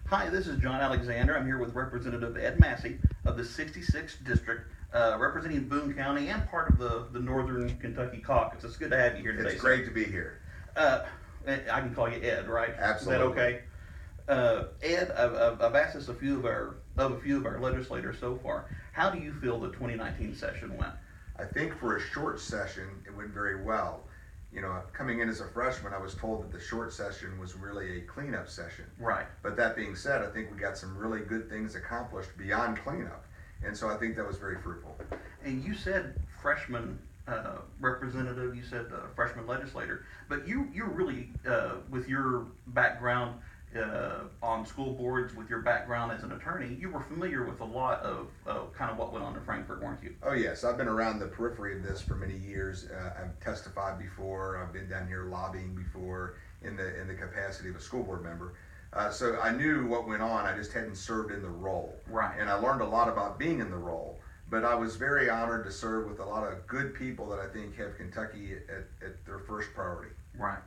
Hi, this is John Alexander. I'm here with Representative Ed Massey of the 66th District, representing Boone County and part of the Northern Kentucky Caucus. It's good to have you here today. It's great to be here. Uh, I can call you Ed, right? Absolutely. Is that okay? Ed, I've asked this of a few of our legislators so far. How do you feel the 2019 session went? I think for a short session, it went very well. You know, coming in as a freshman, I was told that the short session was really a cleanup session. Right. But that being said, I think we got some really good things accomplished beyond cleanup. And so I think that was very fruitful. And you said freshman representative, you said freshman legislator, but you're really, with your background on school boards, with your background as an attorney, you were familiar with a lot of kind of what went on in Frankfort, weren't you? Oh yes, I've been around the periphery of this for many years. I've testified before. I've been down here lobbying before in the capacity of a school board member. So I knew what went on. I just hadn't served in the role. Right. And I learned a lot about being in the role. But I was very honored to serve with a lot of good people that I think have Kentucky at their first priority. Right.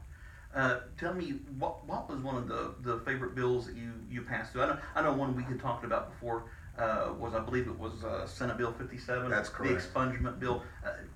Tell me, what was one of the favorite bills that you passed through? I know one we had talked about before was, I believe it was Senate Bill 57. That's correct. The expungement bill.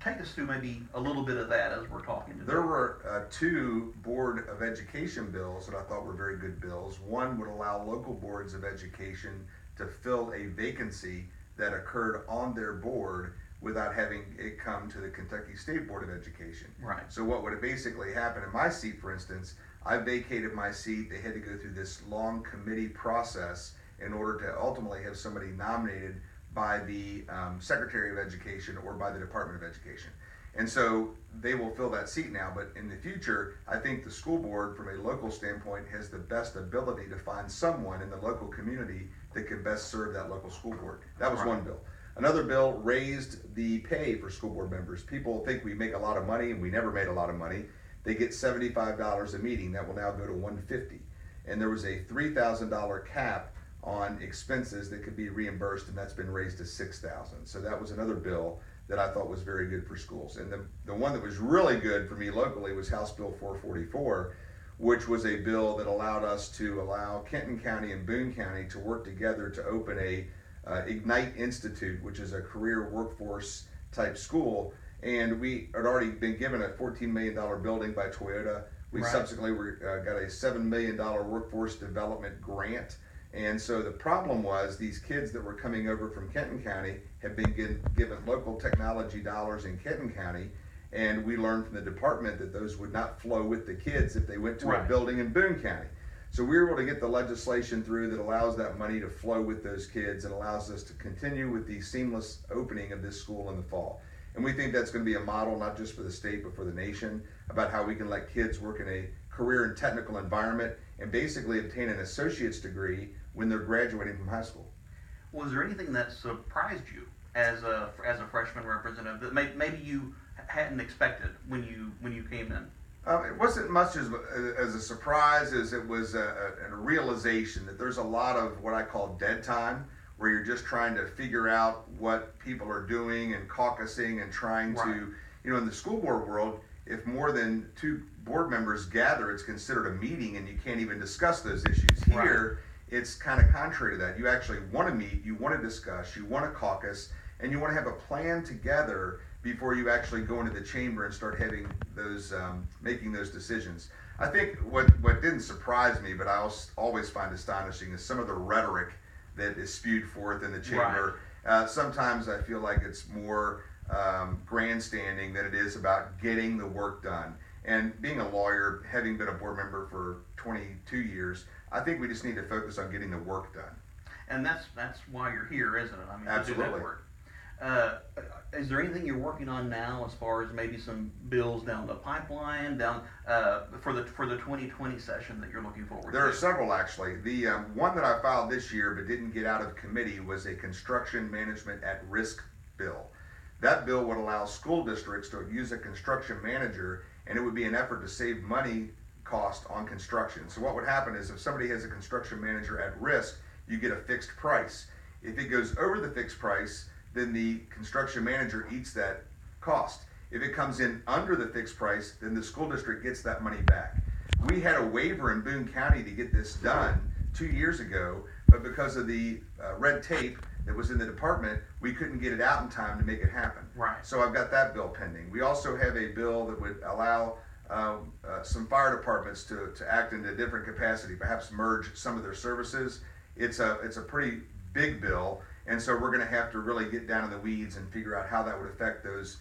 Take us through maybe a little bit of that as we're talking today. There were two Board of Education bills that I thought were very good bills. One would allow local boards of education to fill a vacancy that occurred on their board without having it come to the Kentucky State Board of Education. Right. So what would basically happen in my seat, for instance, I vacated my seat. They had to go through this long committee process in order to ultimately have somebody nominated by the Secretary of Education or by the Department of Education. And so they will fill that seat now, but in the future, I think the school board, from a local standpoint, has the best ability to find someone in the local community that can best serve that local school board. That was one bill. Another bill raised the pay for school board members. People think we make a lot of money, and we never made a lot of money. They get $75 a meeting. That will now go to $150. And there was a $3,000 cap on expenses that could be reimbursed, and that's been raised to $6,000. So that was another bill that I thought was very good for schools. And the one that was really good for me locally was House Bill 444, which was a bill that allowed us to allow Kenton County and Boone County to work together to open a Ignite Institute, which is a career workforce type school. And we had already been given a $14 million building by Toyota. We subsequently got a $7 million workforce development grant. And so the problem was these kids that were coming over from Kenton County had been given local technology dollars in Kenton County. And we learned from the department that those would not flow with the kids if they went to a building in Boone County. So we were able to get the legislation through that allows that money to flow with those kids and allows us to continue with the seamless opening of this school in the fall. And we think that's going to be a model not just for the state but for the nation about how we can let kids work in a career and technical environment and basically obtain an associate's degree when they're graduating from high school. Was there anything that surprised you as a freshman representative that maybe you hadn't expected when you came in? It wasn't much as a surprise as it was a realization that there's a lot of what I call dead time, where you're just trying to figure out what people are doing and caucusing and trying to, in the school board world, if more than two board members gather, it's considered a meeting and you can't even discuss those issues. Here, it's kind of contrary to that. You actually want to meet, you want to discuss, you want to caucus, and you want to have a plan together before you actually go into the chamber and start having those, making those decisions. I think what didn't surprise me, but I always find astonishing, is some of the rhetoric that is spewed forth in the chamber. Sometimes I feel like it's more grandstanding than it is about getting the work done. And being a lawyer, having been a board member for 22 years, I think we just need to focus on getting the work done. And that's why you're here, isn't it? I mean, absolutely. To do that work. Is there anything you're working on now as far as maybe some bills down the pipeline, for the 2020 session that you're looking forward to? There are several, actually. The one that I filed this year but didn't get out of committee was a construction management at risk bill. That bill would allow school districts to use a construction manager, and it would be an effort to save money cost on construction. So what would happen is if somebody has a construction manager at risk, you get a fixed price. If it goes over the fixed price, then the construction manager eats that cost. If it comes in under the fixed price, then the school district gets that money back. We had a waiver in Boone County to get this done 2 years ago, but because of the red tape that was in the department, we couldn't get it out in time to make it happen. Right. So I've got that bill pending. We also have a bill that would allow some fire departments to act in a different capacity, perhaps merge some of their services. It's a pretty big bill, and so we're going to have to really get down in the weeds and figure out how that would affect those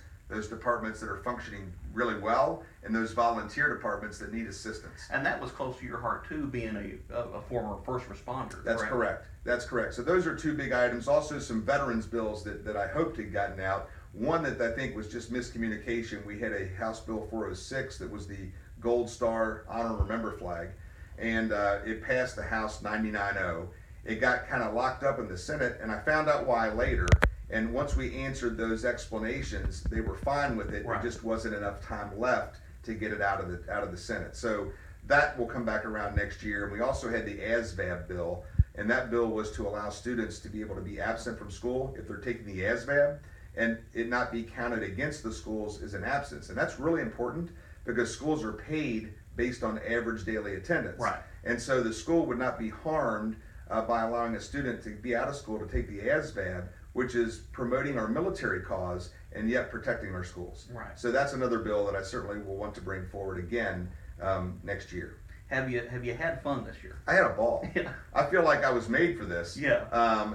departments that are functioning really well and those volunteer departments that need assistance. And that was close to your heart too, being a former first responder. That's correct. That's correct. So those are two big items. Also some veterans bills that I hoped had gotten out. One that I think was just miscommunication. We had a House Bill 406 that was the Gold Star Honor and Remember flag, and it passed the House 99-0. It got kind of locked up in the Senate, and I found out why later. And once we answered those explanations, they were fine with it. Right. It just wasn't enough time left to get it out of the Senate. So that will come back around next year. And we also had the ASVAB bill, and that bill was to allow students to be able to be absent from school if they're taking the ASVAB, and it not be counted against the schools as an absence. And that's really important because schools are paid based on average daily attendance. Right. And so the school would not be harmed by allowing a student to be out of school to take the ASVAB, which is promoting our military cause and yet protecting our schools. Right. So that's another bill that I certainly will want to bring forward again next year. Have you had fun this year? I had a ball. Yeah. I feel like I was made for this. Yeah.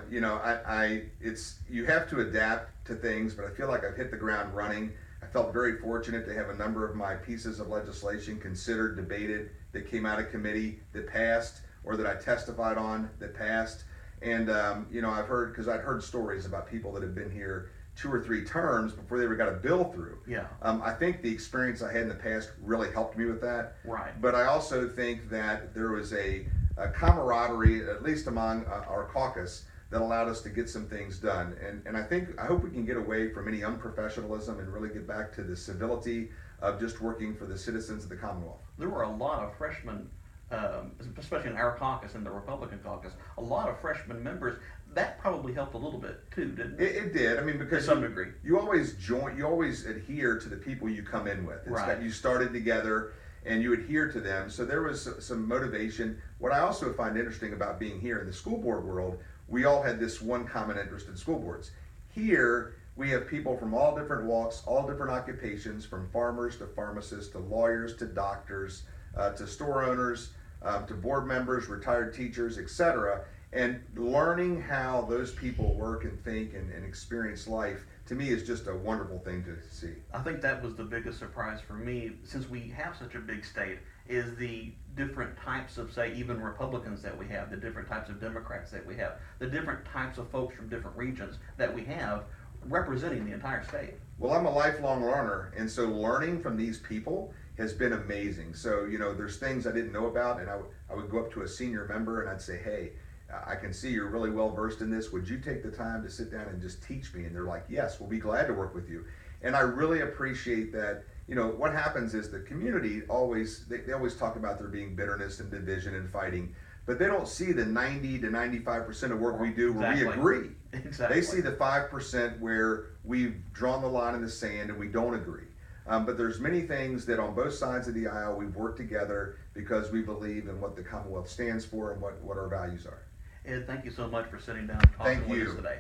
You have to adapt to things, but I feel like I've hit the ground running. I felt very fortunate to have a number of my pieces of legislation considered, debated, that came out of committee, that passed, or that I testified on, that passed. And I've heard stories about people that have been here 2 or 3 terms before they ever got a bill through. Yeah. I think the experience I had in the past really helped me with that. Right. But I also think that there was a camaraderie, at least among our caucus, that allowed us to get some things done. And I hope we can get away from any unprofessionalism and really get back to the civility of just working for the citizens of the Commonwealth. There were a lot of freshmen, especially in our caucus and the Republican caucus, a lot of freshman members. That probably helped a little bit too, didn't it? It did. I mean, because to some degree, you always adhere to the people you come in with. Right. You started together and you adhere to them. So there was some motivation. What I also find interesting about being here in the school board world, we all had this one common interest in school boards. Here, we have people from all different walks, all different occupations, from farmers to pharmacists to lawyers to doctors to store owners to board members, retired teachers, etc. And learning how those people work and think and experience life, to me, is just a wonderful thing to see. I think that was the biggest surprise for me, since we have such a big state, is the different types of, say, even Republicans that we have, the different types of Democrats that we have, the different types of folks from different regions that we have representing the entire state. Well, I'm a lifelong learner, and so learning from these people has been amazing. So, there's things I didn't know about, and I would go up to a senior member and I'd say, hey, I can see you're really well versed in this. Would you take the time to sit down and just teach me? And they're like, yes, we'll be glad to work with you. And I really appreciate that. What happens is the community always, they always talk about there being bitterness and division and fighting, but they don't see the 90 to 95% of work we do where we agree. Exactly. They see the 5% where we've drawn the line in the sand and we don't agree. But there's many things that on both sides of the aisle we've worked together because we believe in what the Commonwealth stands for and what our values are. Ed, thank you so much for sitting down and talking with us today.